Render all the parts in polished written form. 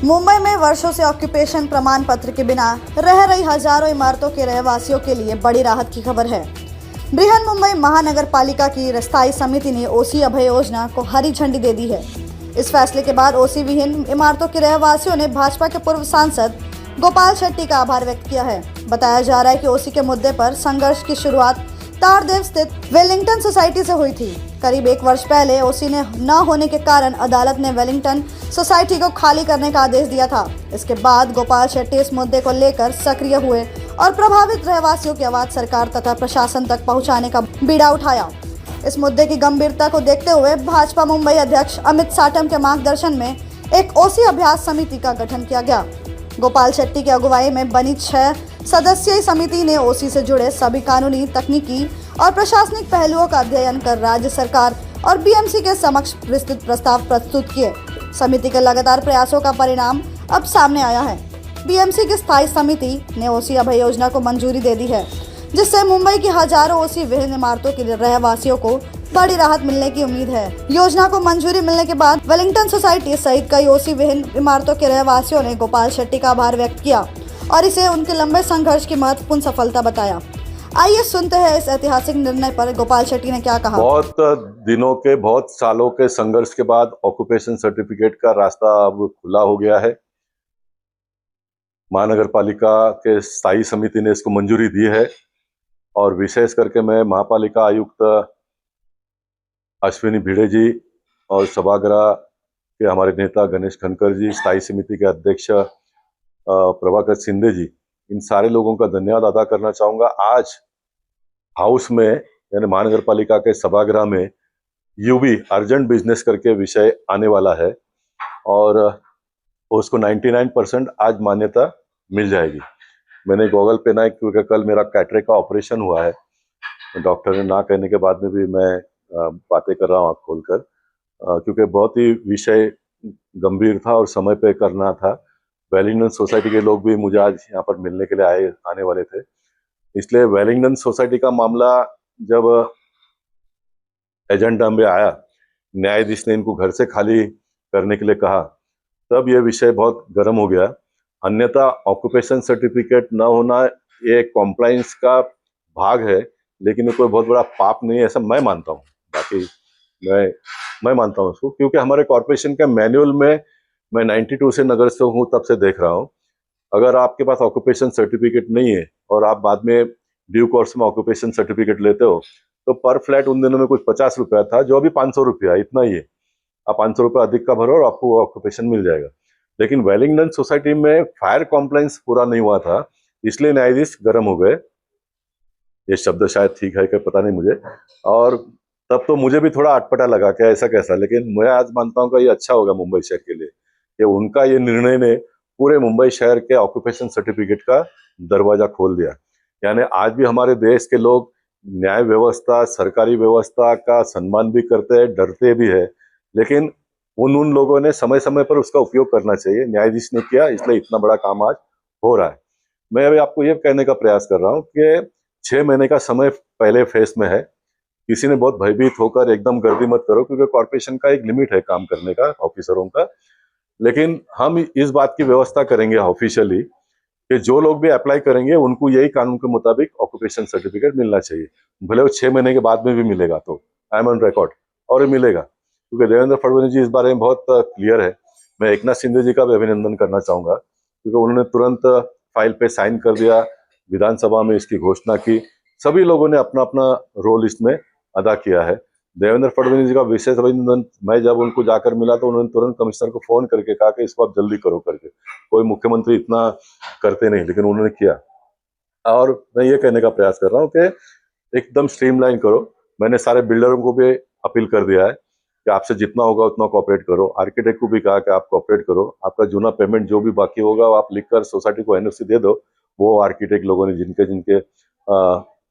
मुंबई में वर्षों से ऑक्यूपेशन प्रमाण पत्र के बिना रह रही हजारों इमारतों के रहवासियों के लिए बड़ी राहत की खबर है। बृहन मुंबई महानगर पालिका की स्थायी समिति ने ओसी अभय योजना को हरी झंडी दे दी है। इस फैसले के बाद ओसी विहीन इमारतों के रहवासियों ने भाजपा के पूर्व सांसद गोपाल शेट्टी का आभार व्यक्त किया है। बताया जा रहा है कि ओसी के मुद्दे पर संघर्ष की शुरुआत तारदेव स्थित वेलिंगटन सोसाइटी से हुई थी। करीब 1 वर्ष पहले ओसी ने न होने के कारण अदालत ने वेलिंगटन सोसाइटी को खाली करने का आदेश दिया था। इसके बाद गोपाल शेट्टी इस मुद्दे को लेकर सक्रिय हुए और प्रभावित रहवासियों की आवाज सरकार तथा प्रशासन तक पहुंचाने का बीड़ा उठाया। इस मुद्दे की गंभीरता को देखते हुए भाजपा मुंबई अध्यक्ष अमित साटम के मार्गदर्शन में एक ओसी अभ्यास समिति का गठन किया गया। गोपाल शेट्टी की अगुवाई में बनी 6 सदस्यीय समिति ने ओसी से जुड़े सभी कानूनी, तकनीकी और प्रशासनिक पहलुओं का अध्ययन कर राज्य सरकार और बीएमसी के समक्ष विस्तृत प्रस्ताव प्रस्तुत किए। समिति के लगातार प्रयासों का परिणाम अब सामने आया है। बीएमसी की स्थायी समिति ने ओसी अभय योजना को मंजूरी दे दी है, जिससे मुंबई की हजारों ओसी विहीन इमारतों के रहवासियों को बड़ी राहत मिलने की उम्मीद है। योजना को मंजूरी मिलने के बाद वेलिंगटन सोसाइटी सहित कई ओसी विहीन इमारतों के रहवासियों ने गोपाल शेट्टी का आभार व्यक्त किया और इसे उनके लंबे संघर्ष की महत्वपूर्ण सफलता बताया। आइए सुनते हैं इस ऐतिहासिक निर्णय पर गोपाल शेट्टी ने क्या कहा। बहुत दिनों के, बहुत सालों के संघर्ष के बाद ऑक्यूपेशन सर्टिफिकेट का रास्ता अब खुला हो गया है। महानगर पालिका के स्थायी समिति ने इसको मंजूरी दी है और विशेष करके मैं महापालिका आयुक्त अश्विनी भिड़े जी और सभागृह के हमारे नेता गणेश खनकर जी, स्थायी समिति के अध्यक्ष प्रभाकर शिंदे जी, इन सारे लोगों का धन्यवाद अदा करना चाहूँगा। आज हाउस में यानी महानगर पालिका के सभागृह में यूबी अर्जेंट बिजनेस करके विषय आने वाला है और उसको 99% आज मान्यता मिल जाएगी। मैंने गॉगल पहना है क्योंकि कल मेरा कैटरेक्ट का ऑपरेशन हुआ है। डॉक्टर ने ना कहने के बाद में भी मैं बातें कर रहा हूँ आँख खोलकर, क्योंकि बहुत ही विषय गंभीर था और समय पे करना था। वेलिंगटन सोसाइटी के लोग भी मुझे आज यहाँ पर मिलने के लिए आने वाले थे, इसलिए वेलिंगटन सोसाइटी का मामला जब एजेंडा में आया, न्यायाधीश ने इनको घर से खाली करने के लिए कहा, तब यह विषय बहुत गर्म हो गया। अन्यथा ऑक्यूपेशन सर्टिफिकेट न होना ये कॉम्प्लायंस का भाग है, लेकिन ये कोई बहुत बड़ा पाप नहीं है, ऐसा मैं मानता हूँ। बाकी मैं मानता हूँ उसको, क्योंकि हमारे कॉर्पोरेशन के मैनुअल में मैं 92 से नगर से हूँ, तब से देख रहा हूँ। अगर आपके पास ऑक्यूपेशन सर्टिफिकेट नहीं है और आप बाद में ड्यू कोर्स में ऑक्यूपेशन सर्टिफिकेट लेते हो, तो पर फ्लैट उन दिनों में कुछ 50 रुपया था, जो अभी 500 रुपया, इतना ही है। आप 500 रुपया अधिक का भरो और आपको ऑक्यूपेशन मिल जाएगा। लेकिन वेलिंगटन सोसाइटी में फायर कॉम्प्लायंस पूरा नहीं हुआ था, इसलिए न्यायाधीश गर्म हो गए। ये शब्द शायद ठीक है कि पता नहीं मुझे, और तब तो मुझे भी थोड़ा अटपटा लगा कि ऐसा कैसा, लेकिन मैं आज मानता हूँ कि ये अच्छा होगा मुंबई शहर के लिए कि उनका ये निर्णय ने पूरे मुंबई शहर के ऑक्यूपेशन सर्टिफिकेट का दरवाजा खोल दिया। यानी आज भी हमारे देश के लोग न्याय व्यवस्था, सरकारी व्यवस्था का सम्मान भी करते हैं, डरते भी है, लेकिन उन लोगों ने समय समय पर उसका उपयोग करना चाहिए। न्यायाधीश ने किया, इसलिए इतना बड़ा काम आज हो रहा है। मैं अभी आपको ये कहने का प्रयास कर रहा हूँ कि 6 महीने का समय पहले फेस में है। किसी ने बहुत भयभीत होकर एकदम गर्दी मत करो, क्योंकि कॉर्पोरेशन का एक लिमिट है काम करने का, ऑफिसरों का। लेकिन हम इस बात की व्यवस्था करेंगे ऑफिशियली कि जो लोग भी अप्लाई करेंगे उनको यही कानून के मुताबिक ऑक्यूपेशन सर्टिफिकेट मिलना चाहिए, भले वो 6 महीने के बाद में भी मिलेगा, तो आई एम ऑन रिकॉर्ड, और मिलेगा। क्योंकि देवेंद्र फडणवीस जी इस बारे में बहुत क्लियर है। मैं एकनाथ शिंदे जी का भी अभिनंदन करना चाहूंगा, क्योंकि उन्होंने तुरंत फाइल पे साइन कर दिया, विधानसभा में इसकी घोषणा की। सभी लोगों ने अपना अपना रोल इसमें अदा किया है। देवेंद्र फडणवीस जी का विशेष अभिनंदन। मैं जब उनको जाकर मिला तो उन्होंने तुरंत कमिश्नर को फोन करके कहा कि इसको आप जल्दी करो करके। कोई मुख्यमंत्री इतना करते नहीं, लेकिन उन्होंने किया। और मैं ये कहने का प्रयास कर रहा हूँ कि एकदम स्ट्रीमलाइन करो। मैंने सारे बिल्डरों को भी अपील कर दिया है कि आपसे जितना होगा उतना कोऑपरेट करो। आर्किटेक्ट को भी कहा कि आप कोऑपरेट करो, आपका जूना पेमेंट जो भी बाकी होगा वो आप लिखकर सोसाइटी को एनओसी दे दो। वो आर्किटेक्ट लोगों ने जिनके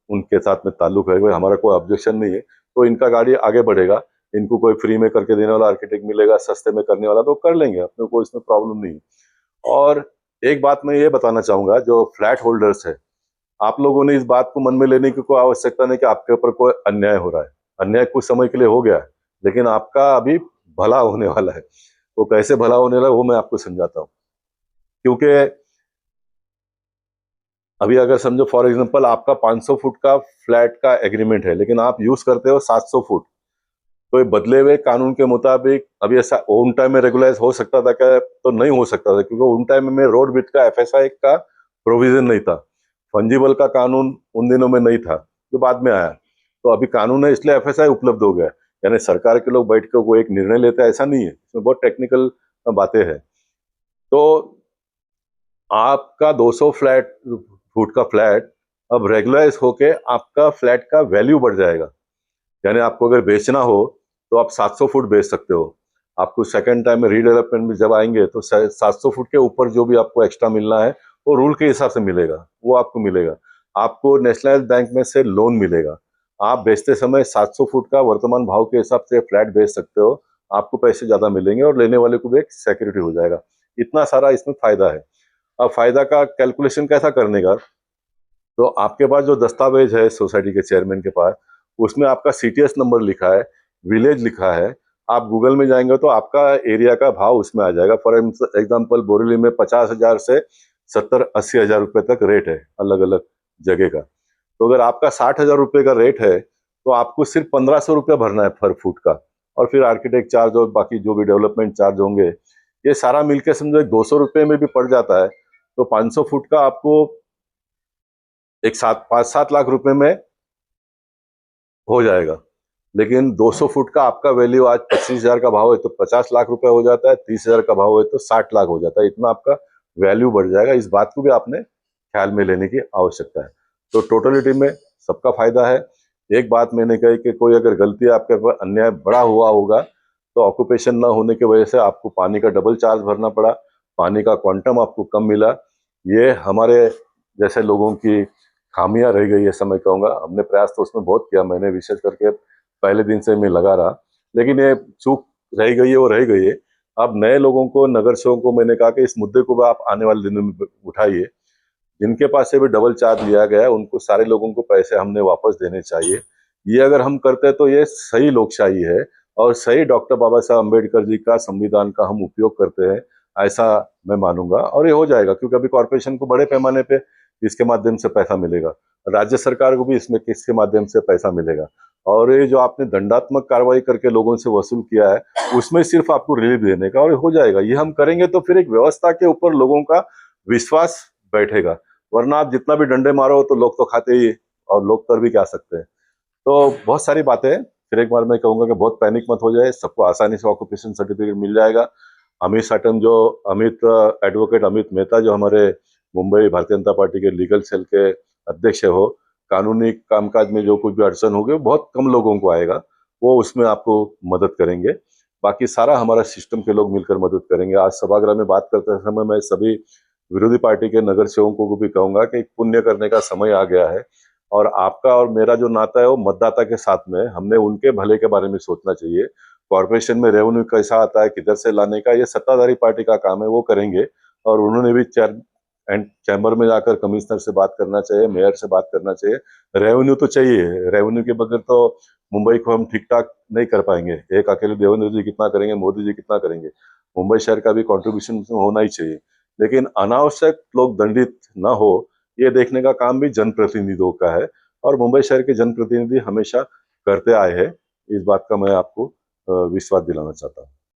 उनके साथ में ताल्लुक है, भाई हमारा कोई ऑब्जेक्शन नहीं है, तो इनका गाड़ी आगे बढ़ेगा। इनको कोई फ्री में करके देने वाला आर्किटेक्ट मिलेगा, सस्ते में करने वाला, तो कर लेंगे, अपने को इसमें प्रॉब्लम नहीं। और एक बात मैं ये बताना चाहूंगा, जो फ्लैट होल्डर्स है, आप लोगों ने इस बात को मन में लेने की कोई आवश्यकता नहीं कि आपके ऊपर कोई अन्याय हो रहा है। अन्याय कुछ समय के लिए हो गया है, लेकिन आपका अभी भला होने वाला है। वो कैसे भला होने वाला है वो मैं आपको समझाता हूँ। क्योंकि अभी अगर समझो फॉर एग्जांपल आपका 500 फुट का फ्लैट का एग्रीमेंट है, लेकिन आप यूज करते हो 700 फुट, तो ये बदले हुए कानून के मुताबिक अभी ऐसा उन टाइम में रेगुलाइज हो सकता था क्या? तो नहीं हो सकता था, क्योंकि उन टाइम में रोड विड्थ का एफएसआई का प्रोविजन नहीं था, फंजिबल का कानून उन दिनों में नहीं था, जो बाद में आया। तो अभी कानून है, इसलिए एफएसआई उपलब्ध हो गया। यानी सरकार के लोग बैठ कर कोई एक निर्णय लेते हैं ऐसा नहीं है, इसमें बहुत टेक्निकल बातें हैं। तो आपका 200 फुट का फ्लैट अब रेगुलाइज होके आपका फ्लैट का वैल्यू बढ़ जाएगा। यानी आपको अगर बेचना हो तो आप 700 फुट बेच सकते हो। आपको सेकंड टाइम में रीडेवलपमेंट में जब आएंगे तो 700 फुट के ऊपर जो भी आपको एक्स्ट्रा मिलना है वो रूल के हिसाब से मिलेगा, वो आपको मिलेगा। आपको नेशनलाइज्ड बैंक में से लोन मिलेगा। आप बेचते समय 700 फुट का वर्तमान भाव के हिसाब से फ्लैट बेच सकते हो, आपको पैसे ज्यादा मिलेंगे और लेने वाले को भी एक सिक्योरिटी हो जाएगा। इतना सारा इसमें फायदा है। अब फायदा का कैलकुलेशन कैसा करने का, तो आपके पास जो दस्तावेज है सोसाइटी के चेयरमैन के पास, उसमें आपका सीटीएस नंबर लिखा है, विलेज लिखा है। आप गूगल में जाएंगे तो आपका एरिया का भाव उसमें आ जाएगा। फॉर एग्जांपल बोरीवली में 50,000 से 70-80,000 रुपए तक रेट है अलग अलग जगह का। तो अगर आपका 60,000 रुपए का रेट है तो आपको सिर्फ 1,500 रुपया भरना है पर फुट का, और फिर आर्किटेक्ट चार्ज और बाकी जो भी डेवलपमेंट चार्ज होंगे, ये सारा मिलके समझो 200 रुपये में भी पड़ जाता है। तो 500 फुट का आपको एक 5-7 लाख रुपए में हो जाएगा। लेकिन 200 फुट का आपका वैल्यू आज 25,000 का भाव है तो 50 लाख रुपए हो जाता है, 30,000 का भाव है तो 60 लाख हो जाता है। इतना आपका वैल्यू बढ़ जाएगा। इस बात को भी आपने ख्याल में लेने की आवश्यकता है। तो टोटलिटी में सबका फायदा है। एक बात मैंने कही कि कोई अगर गलती आपके पर अन्याय बड़ा हुआ होगा तो ऑक्यूपेशन न होने की वजह से आपको पानी का डबल चार्ज भरना पड़ा, पानी का क्वांटम आपको कम मिला, ये हमारे जैसे लोगों की खामियां रह गई, ऐसा मैं कहूँगा। हमने प्रयास तो उसमें बहुत किया, मैंने विशेष करके पहले दिन से मैं लगा रहा, लेकिन ये चूक रह गई है, वो रह गई है। अब नए लोगों को, नगर सेवकों को मैंने कहा कि इस मुद्दे को भी आप आने वाले दिनों में उठाइए। जिनके पास से भी डबल चार्ज लिया गया है उनको, सारे लोगों को पैसे हमने वापस देने चाहिए। ये अगर हम करते हैं तो ये सही लोकशाही है और सही डॉक्टर बाबा साहब अम्बेडकर जी का संविधान का हम उपयोग करते हैं, ऐसा मैं मानूंगा। और ये हो जाएगा क्योंकि अभी कॉर्पोरेशन को बड़े पैमाने पे इसके माध्यम से पैसा मिलेगा, राज्य सरकार को भी इसमें किसके माध्यम से पैसा मिलेगा। और ये जो आपने दंडात्मक कार्रवाई करके लोगों से वसूल किया है उसमें सिर्फ आपको रिलीफ देने का, और हो जाएगा। ये हम करेंगे तो फिर एक व्यवस्था के ऊपर लोगों का विश्वास बैठेगा। वरना आप जितना भी डंडे मारो तो लोग तो खाते ही, और लोग कर भी क्या सकते हैं। तो बहुत सारी बातें हैं। फिर एक बार मैं कहूंगा कि बहुत पैनिक मत हो जाए, सबको आसानी से ऑक्यूपेशन सर्टिफिकेट मिल जाएगा। अमित साटम जो एडवोकेट अमित मेहता जो हमारे मुंबई भारतीय जनता पार्टी के लीगल सेल के अध्यक्ष है, हो कानूनी कामकाज में जो कुछ भी अड़चन होगी बहुत कम लोगों को आएगा, वो उसमें आपको मदद करेंगे। बाकी सारा हमारा सिस्टम के लोग मिलकर मदद करेंगे। आज सभागृह में बात करते समय मैं सभी विरोधी पार्टी के नगर सेवकों को भी कहूंगा कि पुण्य करने का समय आ गया है, और आपका और मेरा जो नाता है वो मतदाता के साथ में, हमने उनके भले के बारे में सोचना चाहिए। कॉर्पोरेशन में रेवेन्यू कैसा आता है, किधर से लाने का, ये सत्ताधारी पार्टी का काम है, वो करेंगे। और उन्होंने भी चैम्बर में जाकर कमिश्नर से बात करना चाहिए, मेयर से बात करना चाहिए। रेवेन्यू तो चाहिए, रेवेन्यू के बगैर तो मुंबई को हम ठीक ठाक नहीं कर पाएंगे। एक अकेले देवेंद्र जी कितना करेंगे, मोदी जी कितना करेंगे, मुंबई शहर का भी कॉन्ट्रीब्यूशन होना ही चाहिए। लेकिन अनावश्यक लोग दंडित न हो, ये देखने का काम भी जनप्रतिनिधियों का है, और मुंबई शहर के जनप्रतिनिधि हमेशा करते आए हैं। इस बात का मैं आपको विश्वास दिलाना चाहता हूँ।